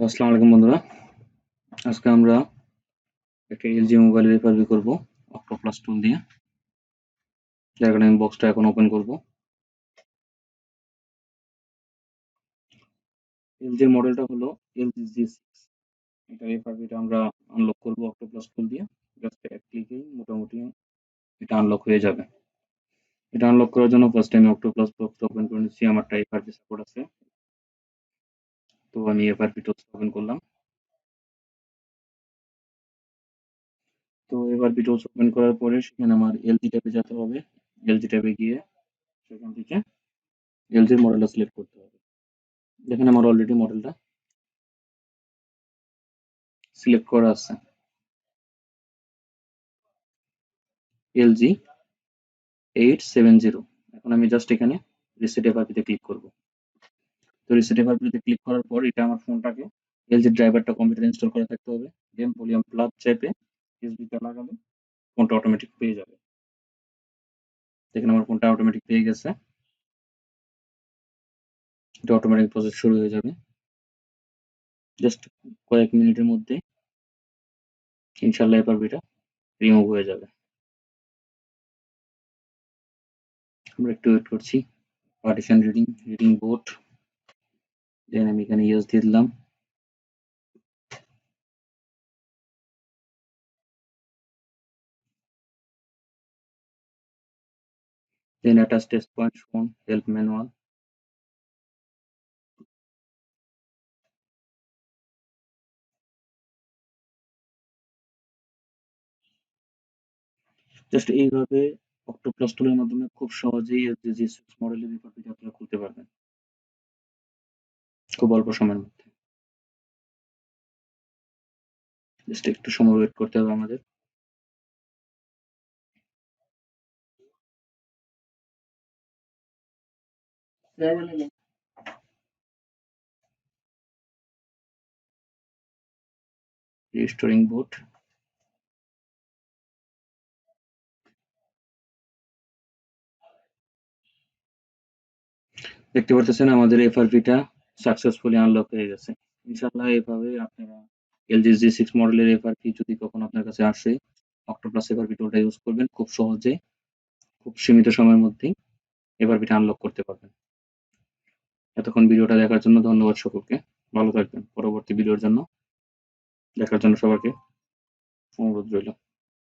আসসালামু আলাইকুম বন্ধুরা। আজকে আমরা একটা এলজি মোবাইলের FRP করব অক্টোপ্লাস টুল দিয়ে। যার কারণে আমি বক্সটা এখন ওপেন করব। এলজির মডেলটা হলো LG G6। এটার FRPটা আমরা আনলক করব অক্টোপ্লাস টুল দিয়ে। জাস্ট এক ক্লিকেই মোটামুটি এটা আনলক হয়ে যাবে। এটা আনলক করার জন্য ফার্স্ট আমি অক্টোপ্লাস বক্সটা ওপেন করে নিচ্ছি। আমারটা FRP সাপোর্ট আছে, তো আমি FRP টুলস ওপেন করলাম। তো FRP টুলস ওপেন করার পরে সেখানে আমার এলজি ট্যাবে যেতে হবে। এলজি ট্যাবে গিয়ে সেখান থেকে এলজির মডেলটা সিলেক্ট করতে হবে। দেখেন আমার অলরেডি মডেলটা সিলেক্ট করা আছে, LG 870। এখন আমি জাস্ট এখানে রিসেট এফআরপি তে ক্লিক করব। তো রিসেট এফআরপি তে ক্লিক করার পর এটা আমার ফোনটাকে LG ড্রাইভারটা কম্পিউটারে ইনস্টল করা থাকতে হবে। দেন ভলিউম প্লাস চেপে এসডি টা লাগালে ফোনটা অটোমেটিক পেয়ে যাবে। দেখেন আমার ফোনটা অটোমেটিক পেয়ে গেছে। এটা অটোমেটিক প্রসেস শুরু হয়ে যাবে। জাস্ট কয়েক মিনিটের মধ্যে ইনশাআল্লাহ এফআরপিটা রিমুভ হয়ে যাবে। আমরা একটু ওয়েট করছি। পার্টিশন রিডিং বোর্ড, দেন আমি এখানে ইয়েস দিয়ে দিলাম। Then attach test point shown, help manual. Just এইভাবে অক্টোপ্লাস টুলের মাধ্যমে খুব সহজেই LG G6 মডেলের এফআরপিটা আপনারা খুলতে পারবেন খুব অল্প সময়ের মধ্যে। জাস্ট একটু সময় ওয়েট করতে হবে আমাদের। রিস্টোরিং বুট। দেখতে পারতেছেন আমাদের এফআরপিটা সাকসেসফুলি আনলক হয়ে গেছে। ইনশাআল্লাহ এভাবে আপনারা LG G6 মডেলের এফআরপি যদি কখনো আপনার কাছে আসে, অক্টোপ্লাস এফআরপি টুলটা ইউজ করবেন, খুব সহজে খুব সীমিত সময়ের মধ্যেই এফআরপিটা আনলক করতে পারবেন। এতক্ষণ ভিডিওটা দেখার জন্য ধন্যবাদ সকলকে। ভালো থাকবেন। পরবর্তী ভিডিওর জন্য দেখার জন্য সবাইকে অনুরোধ রইল।